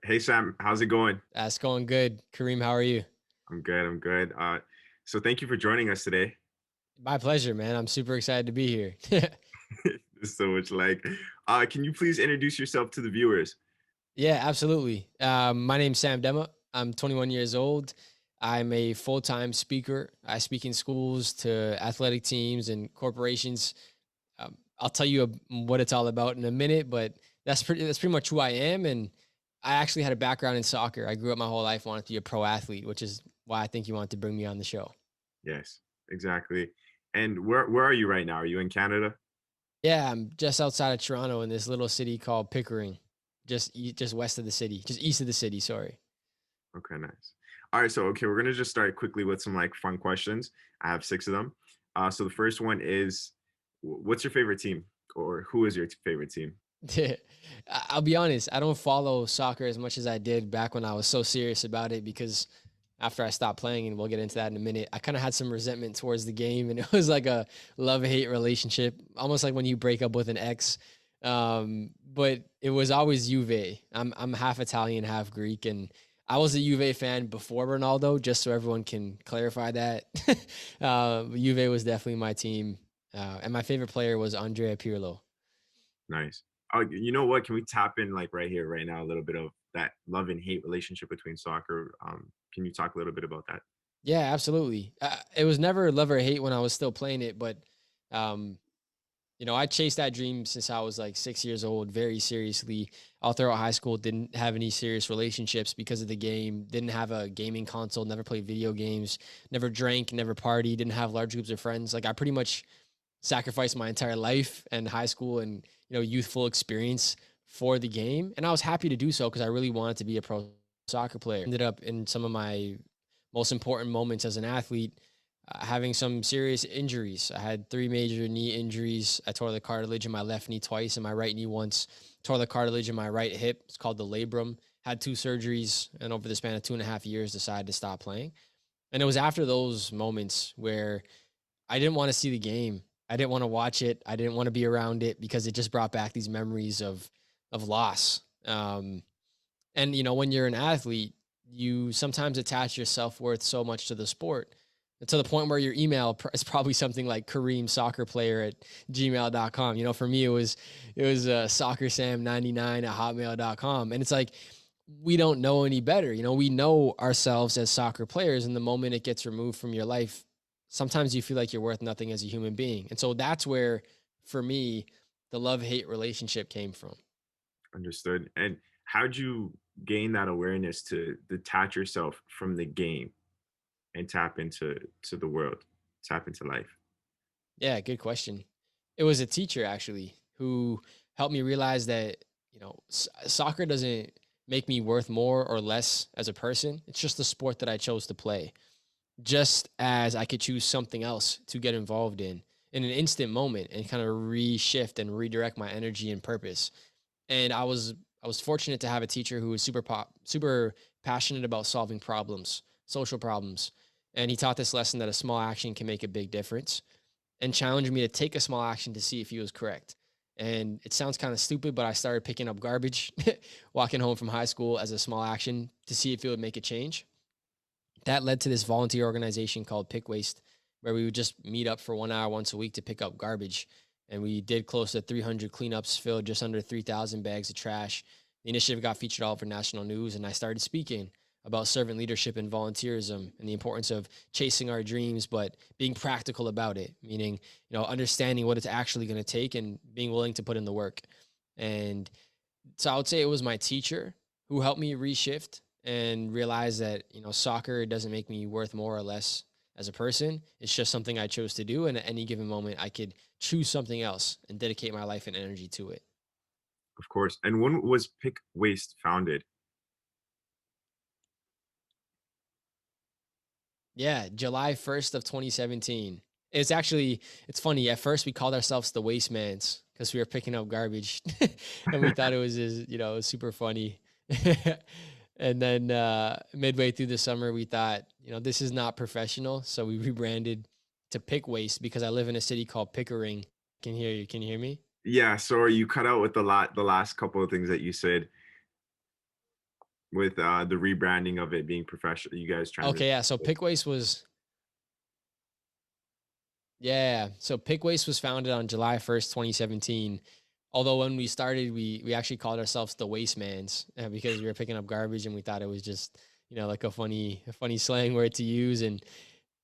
Hey Sam, how's it going? That's going good. Kareem, how are you? I'm good. I'm good. So thank you for joining us today. My pleasure, man. I'm super excited to be here. There's so much can you please introduce yourself to the viewers? Yeah, absolutely. My name's Sam Demma. I'm 21 years old. I'm a full-time speaker. I speak in schools to athletic teams and corporations. I'll tell you what it's all about in a minute, but that's pretty much who I am. And I actually had a background in soccer. I grew up my whole life wanting to be a pro athlete, which is why I think you wanted to bring me on the show. Yes, exactly. And where are you right now? Are you in Canada? Yeah, I'm just outside of Toronto in this little city called Pickering, just west of the city, just east of the city. Sorry. Okay, nice. All right, so we're gonna just start quickly with some fun questions. I have six of them. So the first one is, what's your favorite team, or who is your favorite team? I'll be honest, I don't follow soccer as much as I did back when I was so serious about it because after I stopped playing, and we'll get into that in a minute, I kind of had some resentment towards the game, and it was like a love-hate relationship, almost like when you break up with an ex. But it was always Juve. I'm half Italian, half Greek, and I was a Juve fan before Ronaldo, just so everyone can clarify that. Juve was definitely my team, and my favorite player was Andrea Pirlo. Nice. Oh, you know what? Can we tap in right here, right now, a little bit of that love and hate relationship between soccer? Can you talk a little bit about that? Yeah, absolutely. It was never love or hate when I was still playing it, but um, I chased that dream since I was like 6 years old, very seriously. All throughout high school, didn't have any serious relationships because of the game. Didn't have a gaming console. Never played video games. Never drank. Never partied. Didn't have large groups of friends. Like I pretty much sacrificed my entire life and high school and youthful experience for the game, and I was happy to do so because I really wanted to be a pro soccer player. Ended up in some of my most important moments as an athlete, having some serious injuries. I had three major knee injuries. I tore the cartilage in my left knee twice and my right knee once. Tore the cartilage in my right hip. It's called the labrum. Had two surgeries, and over the span of 2.5 years, decided to stop playing. And it was after those moments where I didn't want to see the game. I didn't want to watch it. I didn't want to be around it because it just brought back these memories of loss. And when you're an athlete, you sometimes attach your self worth so much to the sport, to the point where your email is probably something like Kareem soccer player at gmail.com. For me, it was soccer Sam 99 at hotmail.com. And it's like, we don't know any better. We know ourselves as soccer players, and the moment it gets removed from your life, sometimes you feel like you're worth nothing as a human being. And so that's where, for me, the love hate relationship came from. Understood. And how'd you gain that awareness to detach yourself from the game and tap into the world, tap into life? Yeah, good question. It was a teacher actually who helped me realize that, soccer doesn't make me worth more or less as a person. It's just the sport that I chose to play. Just as I could choose something else to get involved in an instant moment and kind of reshift and redirect my energy and purpose. And I was fortunate to have a teacher who was super passionate about solving problems, social problems. And he taught this lesson that a small action can make a big difference, and challenged me to take a small action to see if he was correct. And it sounds kind of stupid, but I started picking up garbage walking home from high school as a small action to see if it would make a change. That led to this volunteer organization called PickWaste, where we would just meet up for 1 hour once a week to pick up garbage. And we did close to 300 cleanups, filled just under 3,000 bags of trash. The initiative got featured all over national news, and I started speaking about servant leadership and volunteerism and the importance of chasing our dreams, but being practical about it, meaning, understanding what it's actually going to take and being willing to put in the work. And so I would say it was my teacher who helped me reshift and realize that, soccer doesn't make me worth more or less as a person. It's just something I chose to do. And at any given moment, I could choose something else and dedicate my life and energy to it. Of course. And when was Pick Waste founded? Yeah, July 1st of 2017. It's funny. At first, we called ourselves the Wastemans because we were picking up garbage and we thought it was, super funny. And then midway through the summer, we thought, this is not professional. So we rebranded to Pick Waste because I live in a city called Pickering. Can hear you. Can you hear me? Yeah, sorry, you cut out with the last couple of things that you said. with the rebranding of it being professional? You guys Okay, transition. yeah. So PickWaste was Yeah. So PickWaste was founded on July 1st, 2017. Although when we started, we actually called ourselves the Wastemans because we were picking up garbage and we thought it was just, like a funny slang word to use. And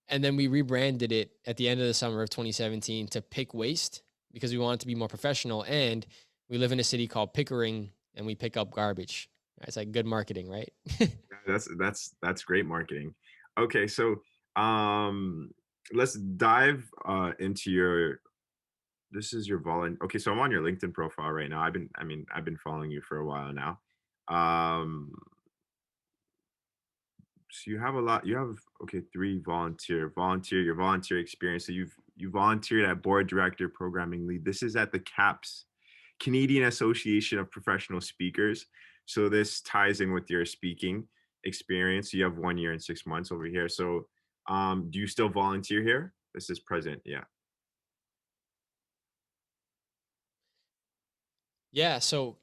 then we rebranded it at the end of the summer of 2017 to Pick Waste because we wanted to be more professional. And we live in a city called Pickering and we pick up garbage. It's like good marketing, right? Yeah, that's great marketing. Okay, so um let's dive into your this is your volunteer. Okay, so I'm on your LinkedIn profile right now. I've been following you for a while now. Um so you have a lot, you have, okay, three your volunteer experience. So you volunteered at board director, programming lead. This is at the CAPS, Canadian Association of Professional Speakers. So this ties in with your speaking experience. You have 1 year and 6 months over here. So do you still volunteer here? This is present. Yeah. Yeah, so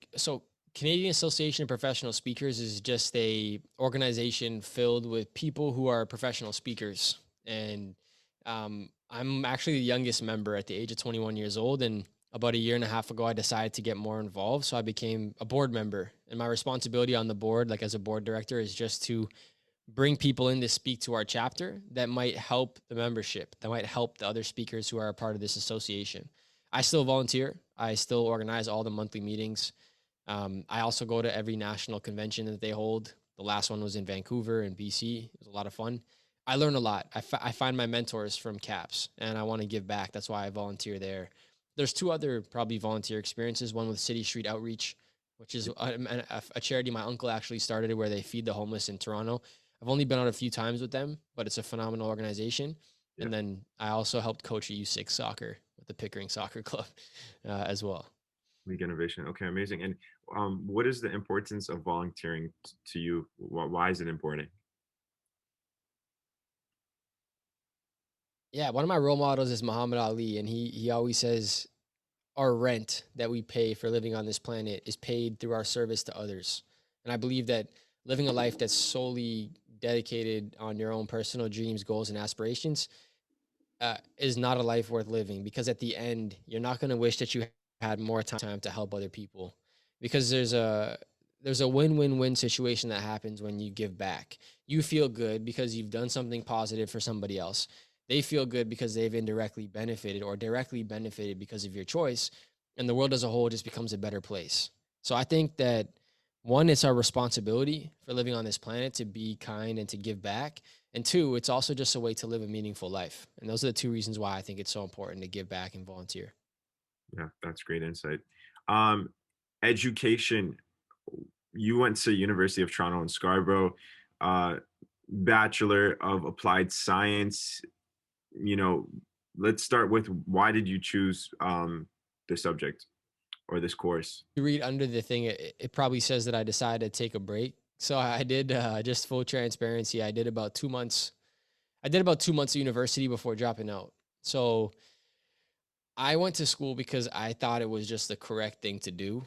Canadian Association of Professional Speakers is just a organization filled with people who are professional speakers, and I'm actually the youngest member at the age of 21 years old. And about a year and a half ago, I decided to get more involved, so I became a board member. And my responsibility on the board, like as a board director, is just to bring people in to speak to our chapter that might help the membership, that might help the other speakers who are a part of this association. I still volunteer. I still organize all the monthly meetings. I also go to every national convention that they hold. The last one was in Vancouver in BC. It was a lot of fun. I learn a lot. I find my mentors from CAPS and I want to give back. That's why I volunteer there. There's two other probably volunteer experiences, one with City Street Outreach, which is a charity my uncle actually started where they feed the homeless in Toronto. I've only been on a few times with them, but it's a phenomenal organization. Yeah. And then I also helped coach a U6 soccer with the Pickering Soccer Club as well. League innovation. Okay, amazing. And what is the importance of volunteering to you? Why is it important? Yeah, one of my role models is Muhammad Ali, and he always says our rent that we pay for living on this planet is paid through our service to others. And I believe that living a life that's solely dedicated on your own personal dreams, goals, and aspirations is not a life worth living because at the end, you're not going to wish that you had more time to help other people because there's a win-win-win situation that happens when you give back. You feel good because you've done something positive for somebody else. They feel good because they've indirectly benefited or directly benefited because of your choice, and the world as a whole just becomes a better place. So I think that one, it's our responsibility for living on this planet to be kind and to give back, and two, it's also just a way to live a meaningful life. And those are the two reasons why I think it's so important to give back and volunteer. Yeah, that's great insight. Um, education. You went to University of Toronto in Scarborough, uh, Bachelor of Applied Science. You know, let's start with why did you choose this subject or this course? You read under the thing, it probably says that I decided to take a break. So I did, just full transparency. I did about 2 months. I did about 2 months of university before dropping out. So I went to school because I thought it was just the correct thing to do.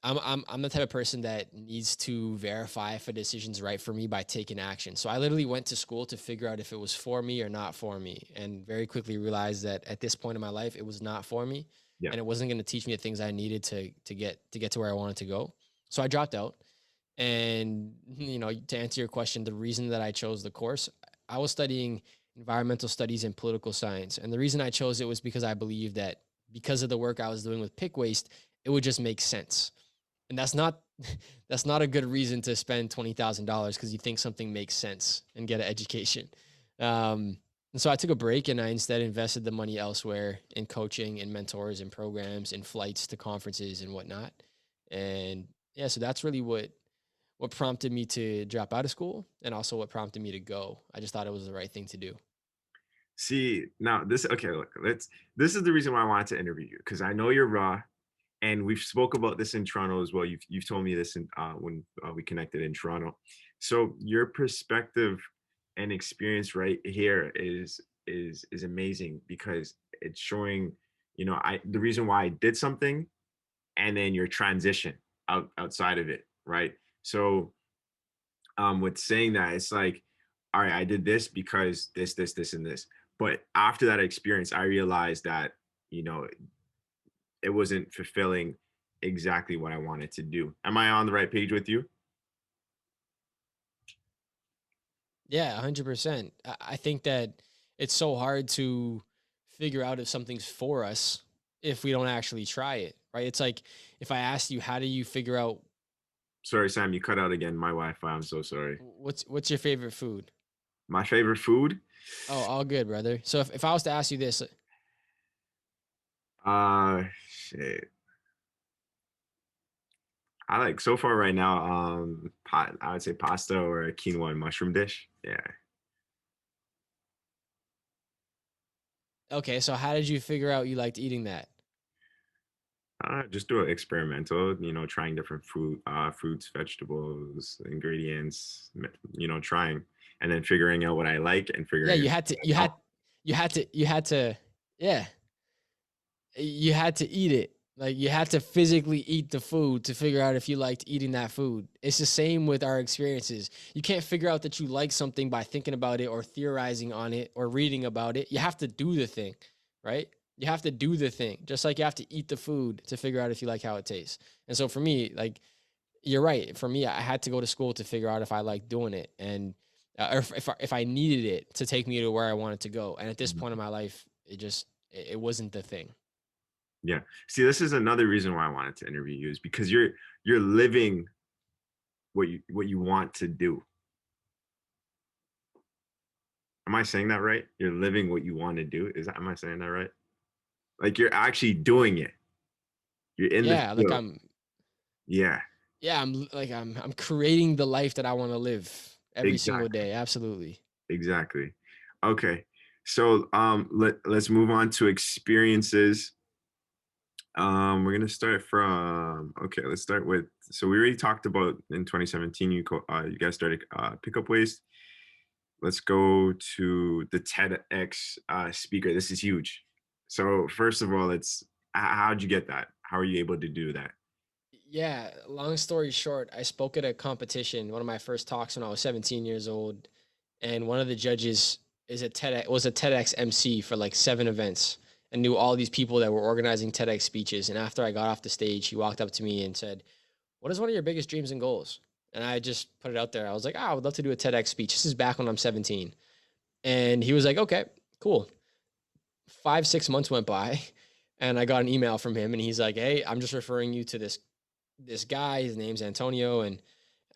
I'm the type of person that needs to verify if a decision's right for me by taking action. So I literally went to school to figure out if it was for me or not for me, and very quickly realized that at this point in my life, it was not for me, Yeah. and it wasn't going to teach me the things I needed to get to where I wanted to go. So I dropped out. And to answer your question, the reason that I chose the course, I was studying environmental studies and political science. And the reason I chose it was because I believed that because of the work I was doing with pick waste, it would just make sense. And that's not that's not a good reason to spend $20,000 because you think something makes sense and get an education. And so I took a break and I instead invested the money elsewhere in coaching and mentors and programs and flights to conferences and whatnot. And yeah, so that's really what prompted me to drop out of school and also what prompted me to go. I just thought it was the right thing to do. See, now this, okay, look, this is the reason why I wanted to interview you because I know you're raw, and we've spoke about this in Toronto as well. You've told me this in when we connected in Toronto. So your perspective and experience right here is amazing because it's showing, I the reason why I did something and then your transition outside of it, right? So with saying that, it's like, all right, I did this because this, and this. But after that experience, I realized that, you know, it wasn't fulfilling exactly what I wanted to do. Am I on the right page with you? Yeah, 100%. I think that it's so hard to figure out if something's for us if we don't actually try it, right? It's like if I asked you, how do you figure out Sorry, Sam, you cut out again. My Wi-Fi. I'm so sorry. what's your favorite food? My favorite food? Oh, all good, brother. So if I was to ask you this, Shit. I like so far right now, I would say pasta or a quinoa and mushroom dish. Yeah. okay, so how did you figure out you liked eating that? Just do it experimental, trying different fruits, vegetables, ingredients, trying and then figuring out what I like and Yeah, figuring out. you had to, yeah, you had to eat it. Like you had to physically eat the food to figure out if you liked eating that food. It's the same with our experiences. You can't figure out that you like something by thinking about it or theorizing on it or reading about it. You have to do the thing, right? You have to do the thing, just like you have to eat the food to figure out if you like how it tastes. And so for me, like you're right. For me, I had to go to school to figure out if I liked doing it, and or if I needed it to take me to where I wanted to go. And at this point in my life, it wasn't the thing. Yeah. See, this is another reason why I wanted to interview you is because you're living what you want to do. Am I saying that right? You're living what you want to do. Am I saying that right? Like you're actually doing it. You're in the Yeah, like field. Yeah, I'm creating the life that I want to live every single exactly. day. Absolutely. Exactly. Okay. So let's move on to experiences. We're gonna start from okay, let's start with so we already talked about in 2017 you guys started PickWaste. Let's go to the TEDx speaker. This is huge. So first of all, how'd you get that? How are you able to do that? Yeah, long story short, I spoke at a competition, one of my first talks when I was 17 years old, and one of the judges was a TEDx MC for like 7 events and knew all these people that were organizing TEDx speeches. And after I got off the stage, he walked up to me and said, "What is one of your biggest dreams and goals?" And I just put it out there. I was like, "I would love to do a TEDx speech." This is back when I'm 17. And he was like, "Okay, cool." 5, 6 months went by, and I got an email from him, and he's like, "Hey, I'm just referring you to this guy. His name's Antonio, and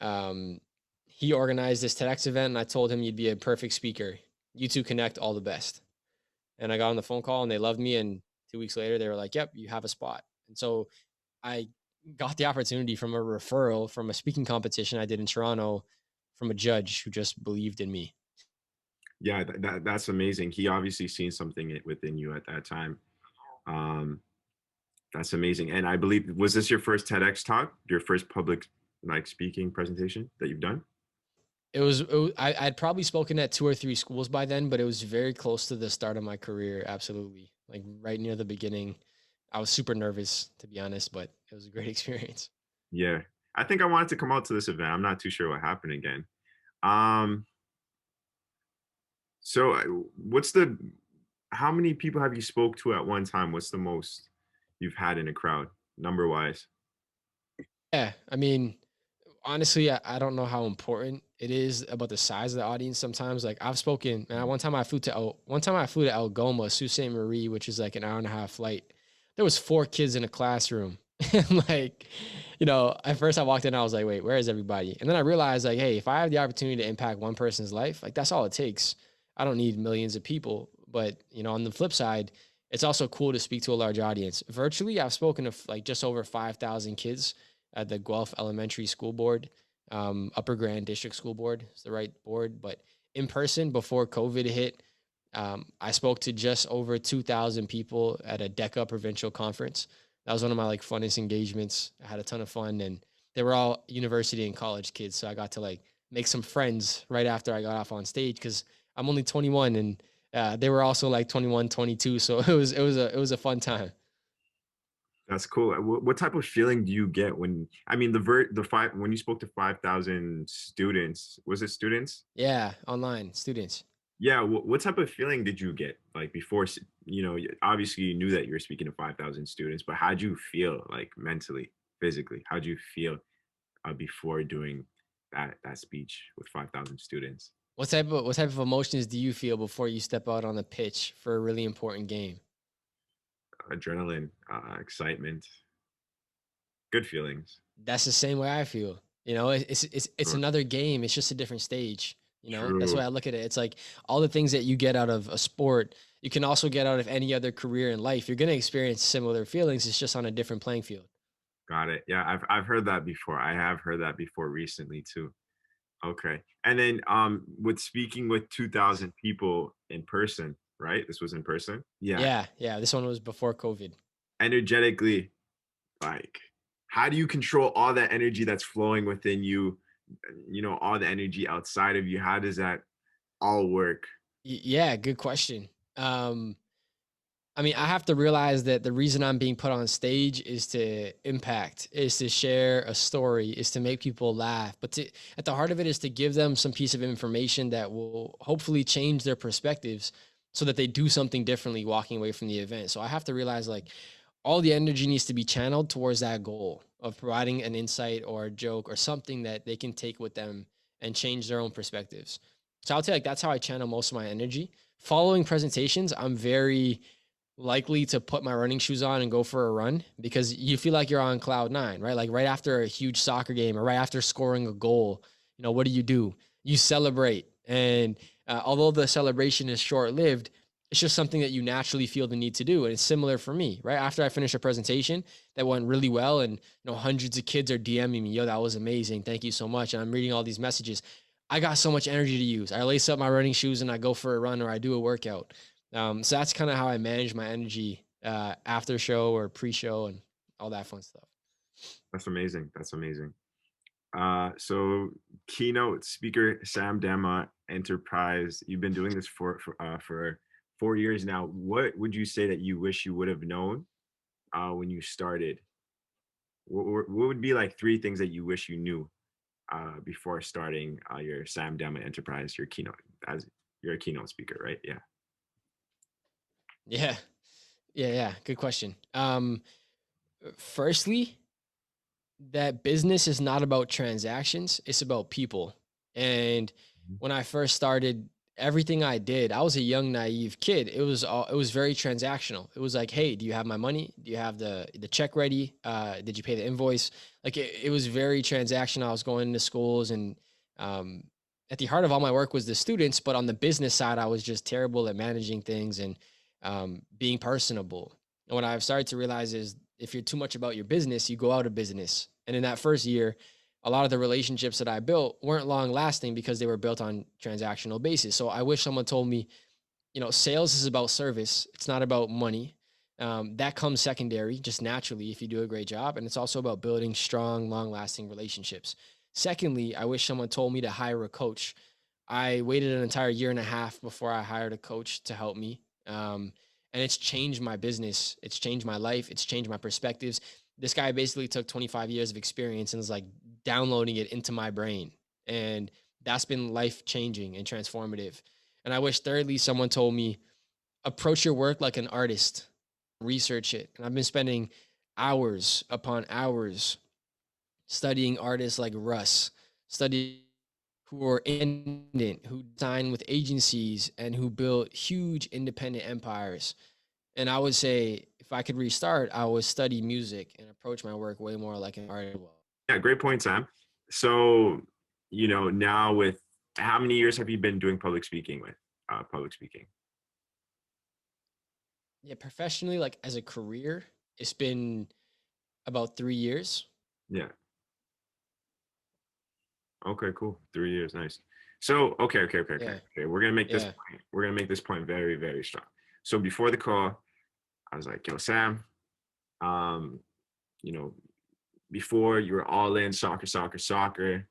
um, he organized this TEDx event, and I told him you'd be a perfect speaker. You two connect. All the best." And I got on the phone call, and they loved me. And 2 weeks later, they were like, "Yep, you have a spot." And so I got the opportunity from a referral from a speaking competition I did in Toronto from a judge who just believed in me. Yeah, that's amazing. He obviously seen something within you at that time. Um, that's amazing. And I believe was this your first TEDx talk, your first public like speaking presentation that you've done? I'd probably spoken at 2 or 3 schools by then, but it was very close to the start of my career. Absolutely. Like right near the beginning. I was super nervous, to be honest, but it was a great experience. Yeah. I think I wanted to come out to this event. I'm not too sure what happened again. Um, so what's the how many people have you spoke to at one time? What's the most you've had in a crowd, number wise? Yeah. I mean, honestly, I don't know how important it is about the size of the audience sometimes. Like I've spoken, man, one time I flew to Algoma, Sault Ste. Marie, which is like an hour and a half flight. There was 4 kids in a classroom. And like, at first I walked in, I was like, wait, where is everybody? And then I realized like, hey, if I have the opportunity to impact one person's life, like that's all it takes. I don't need millions of people. But on the flip side, it's also cool to speak to a large audience. Virtually, I've spoken to like just over 5,000 kids at the Guelph Elementary School Board. Upper Grand District School Board is the right board, but in person before COVID hit, I spoke to just over 2,000 people at a DECA provincial conference. That was one of my like funnest engagements. I had a ton of fun, and they were all university and college kids. So I got to like make some friends right after I got off on stage because I'm only 21, and they were also like 21, 22. So it was a fun time. That's cool. What type of feeling do you get when, I mean, the five, when you spoke to 5,000 students, was it students? Yeah, online students. Yeah. What type of feeling did you get like before, obviously you knew that you were speaking to 5,000 students, but how'd you feel like mentally, physically? How'd you feel before doing that speech with 5,000 students? What type of emotions do you feel before you step out on the pitch for a really important game? Adrenaline, excitement, good feelings. That's the same way I feel. It's Sure. another game. It's just a different stage. That's the True. way I look at it. It's like all the things that you get out of a sport, you can also get out of any other career in life. You're going to experience similar feelings. It's just on a different playing field. Got it. Yeah, I've heard that before. I have heard that before recently too. Okay. And then with speaking with 2,000 people in person, right? This was in person? Yeah. Yeah, yeah. This one was before COVID. Energetically, like how do you control all that energy that's flowing within you, all the energy outside of you? How does that all work? Yeah, good question. Um, I mean, I have to realize that the reason I'm being put on stage is to impact, is to share a story, is to make people laugh. At the heart of it is to give them some piece of information that will hopefully change their perspectives so that they do something differently walking away from the event. So I have to realize like all the energy needs to be channeled towards that goal of providing an insight or a joke or something that they can take with them and change their own perspectives. So I'll tell you, like, that's how I channel most of my energy. Following presentations, I'm very likely to put my running shoes on and go for a run because you feel like you're on cloud nine, right? Like right after a huge soccer game or right after scoring a goal, what do? You celebrate. And although the celebration is short lived, it's just something that you naturally feel the need to do. And it's similar for me, right? After I finish a presentation that went really well and, hundreds of kids are DMing me, yo, that was amazing. Thank you so much. And I'm reading all these messages. I got so much energy to use. I lace up my running shoes and I go for a run or I do a workout. So that's kind of how I manage my energy after show or pre-show and all that fun stuff. That's amazing. That's amazing. So keynote speaker Sam Demma, Enterprise. You've been doing this for 4 years now. What would you say that you wish you would have known when you started? What would be like three things that you wish you knew before starting your Sam Demma Enterprise, your keynote, as you're a keynote speaker, right? Yeah. Yeah, yeah. Good question. Firstly, that business is not about transactions, it's about people. And Mhm. when I first started, everything I did, I was a young naive kid. It was very transactional. It was like, "Hey, do you have my money? Do you have the check ready? Did you pay the invoice?" Like it was very transactional. I was going into schools and um at the heart of all my work was the students, but on the business side, I was just terrible at managing things and being personable. And what I've started to realize is if you're too much about your business, you go out of business. And in that first year, a lot of the relationships that I built weren't long lasting because they were built on transactional basis. So I wish someone told me, sales is about service. It's not about money. That comes secondary, just naturally, if you do a great job. And it's also about building strong, long lasting relationships. Secondly, I wish someone told me to hire a coach. I waited an entire year and a half before I hired a coach to help me. And it's changed my business. It's changed my life. It's changed my perspectives. This guy basically took 25 years of experience and is like downloading it into my brain. And that's been life changing and transformative. And I wish, thirdly, someone told me, approach your work like an artist, research it. And I've been spending hours upon hours studying artists like Russ, studying who are independent, who sign with agencies, and who built huge independent empires. And I would say, if I could restart, I would study music and approach my work way more like an artist. Yeah, great point, Sam. So, now with how many years have you been doing public speaking? Yeah, professionally, like as a career, it's been about 3 years. Yeah. Okay, cool. 3 years, nice. So, Yeah, okay. We're gonna make this yeah, point. We're gonna make this point very, very strong. So before the call, I was like, "Yo, Sam, um, you know, before you were all in soccer, soccer, soccer.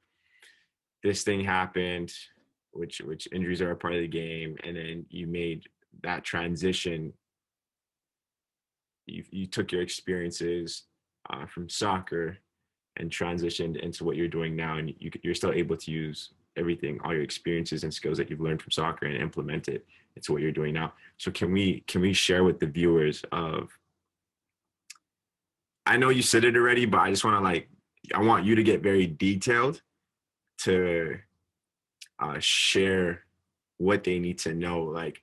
This thing happened, which injuries are a part of the game, and then you made that transition you took your experiences from soccer and transitioned into what you're doing now, and you're still able to use everything, all your experiences and skills that you've learned from soccer, and implement it into what you're doing now. So can we share with the viewers of, I know you said it already, but I just want to like, I want you to get very detailed to share what they need to know. Like,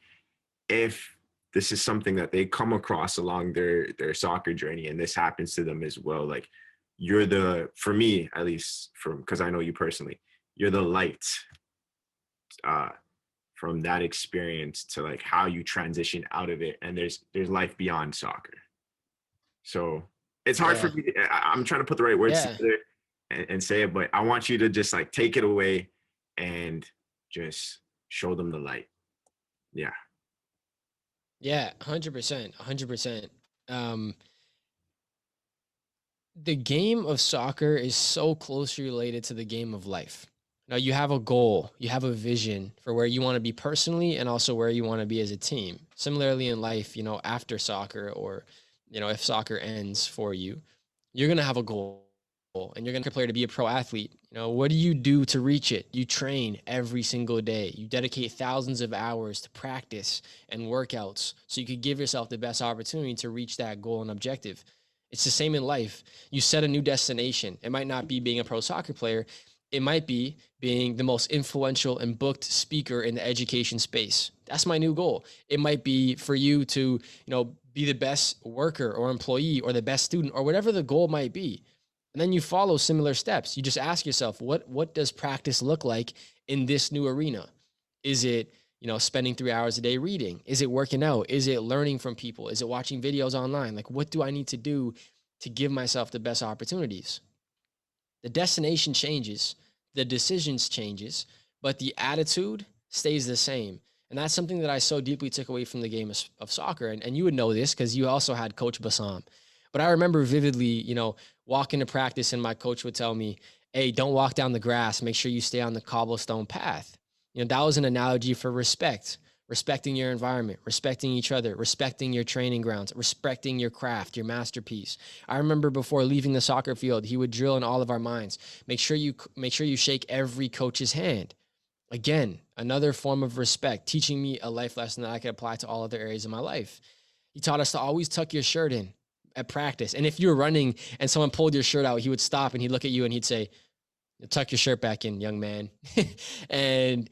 if this is something that they come across along their soccer journey, and this happens to them as well, like, you're the, for me at least, from, because I know you personally, you're the light uh from that experience to like how you transition out of it, and there's life beyond soccer. So it's hard for Yeah. me I'm trying to put the right words Yeah. together and say it, but I want you to just like take it away and just show them the light. Yeah. Yeah. 100%. 100%. Um, the game of soccer is so closely related to the game of life. Now, you have a goal, you have a vision for where you want to be personally and also where you want to be as a team. Similarly in life, after soccer, or, if soccer ends for you, you're going to have a goal, and you're going to player to be a pro athlete. What do you do to reach it? You train every single day. You dedicate thousands of hours to practice and workouts so you could give yourself the best opportunity to reach that goal and objective. It's the same in life. You set a new destination. It might not be being a pro soccer player. It might be being the most influential and booked speaker in the education space. That's my new goal. It might be for you to, be the best worker or employee or the best student or whatever the goal might be. And then you follow similar steps. You just ask yourself, what does practice look like in this new arena? Is it, spending 3 hours a day reading? Is it working out? Is it learning from people? Is it watching videos online? Like, what do I need to do to give myself the best opportunities? The destination changes, the decisions changes, but the attitude stays the same. And that's something that I so deeply took away from the game of soccer. And you would know this because you also had Coach Bassam. But I remember vividly, walking to practice, and my coach would tell me, hey, don't walk down the grass. Make sure you stay on the cobblestone path. That was an analogy for respect, respecting your environment, respecting each other, respecting your training grounds, respecting your craft, your masterpiece. I remember before leaving the soccer field, he would drill in all of our minds. Make sure you shake every coach's hand. Again, another form of respect, teaching me a life lesson that I could apply to all other areas of my life. He taught us to always tuck your shirt in at practice. And if you were running and someone pulled your shirt out, he would stop and he'd look at you and he'd say, tuck your shirt back in, young man. And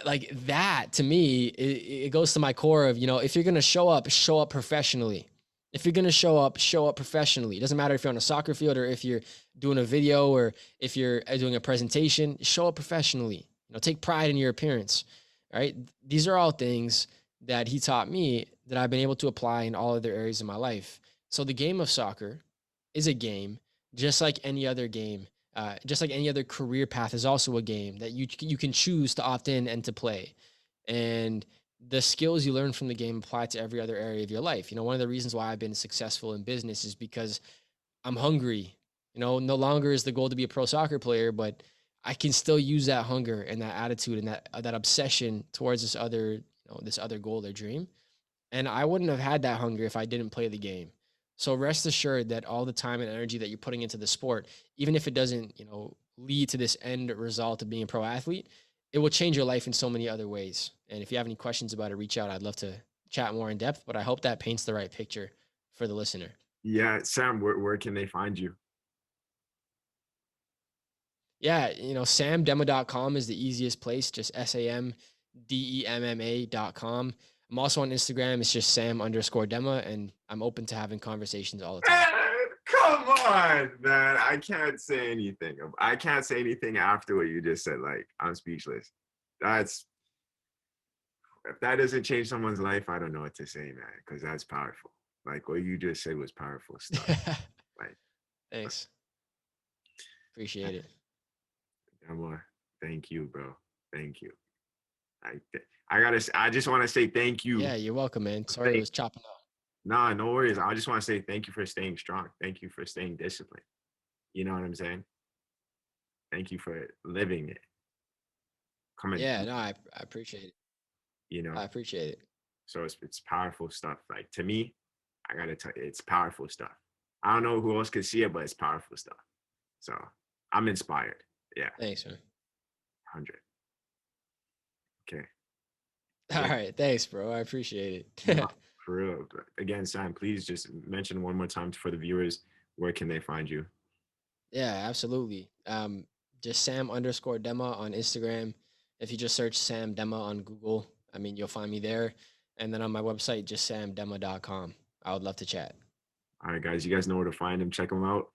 like that to me, it goes to my core of, if you're going to show up professionally. If you're going to show up professionally. It doesn't matter if you're on a soccer field or if you're doing a video or if you're doing a presentation, show up professionally. Take pride in your appearance. All right. These are all things that he taught me that I've been able to apply in all other areas of my life. So the game of soccer is a game just like any other game. Just like any other career path is also a game that you can choose to opt in and to play. And the skills you learn from the game apply to every other area of your life. One of the reasons why I've been successful in business is because I'm hungry. No longer is the goal to be a pro soccer player, but I can still use that hunger and that attitude and that obsession towards this other goal or dream. And I wouldn't have had that hunger if I didn't play the game. So rest assured that all the time and energy that you're putting into the sport, even if it doesn't, lead to this end result of being a pro athlete, it will change your life in so many other ways. And if you have any questions about it, reach out. I'd love to chat more in depth, but I hope that paints the right picture for the listener. Yeah, Sam, where can they find you? Yeah, samdemma.com is the easiest place, just SAMDEMMA.com. I'm also on Instagram. It's just Sam_Demma, and I'm open to having conversations all the time. Man, come on, man. I can't say anything. I can't say anything after what you just said. Like, I'm speechless. That's, if that doesn't change someone's life, I don't know what to say, man, because that's powerful. Like, what you just said was powerful stuff. Like, Thanks. Appreciate it. Demma, thank you, bro. Thank you. I I just want to say thank you. Yeah, you're welcome, man. Sorry it Thank, was chopping up. nah, no worries. I just want to say thank you for staying strong. Thank you for staying disciplined. You know what I'm saying? Thank you for living it. Coming Yeah, through, no, I appreciate it. you know. I appreciate it. So it's powerful stuff. Like, to me, I gotta tell you, it's powerful stuff. I don't know who else could see it, but it's powerful stuff. So I'm inspired. Yeah, Thanks, man. 100. Okay. All Yeah, right. Thanks, bro. I appreciate no, it. for real. Again, Sam, please just mention one more time for the viewers, where can they find you? Yeah, absolutely. Just Sam_Demma on Instagram. If you just search Sam Demma on Google, I mean, you'll find me there. And then on my website, just samdemma.com. I would love to chat. All right, guys, you guys know where to find him. Check him out.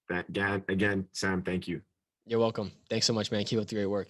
That again, Sam, thank you. You're welcome. Thanks so much, man. Keep up the great work.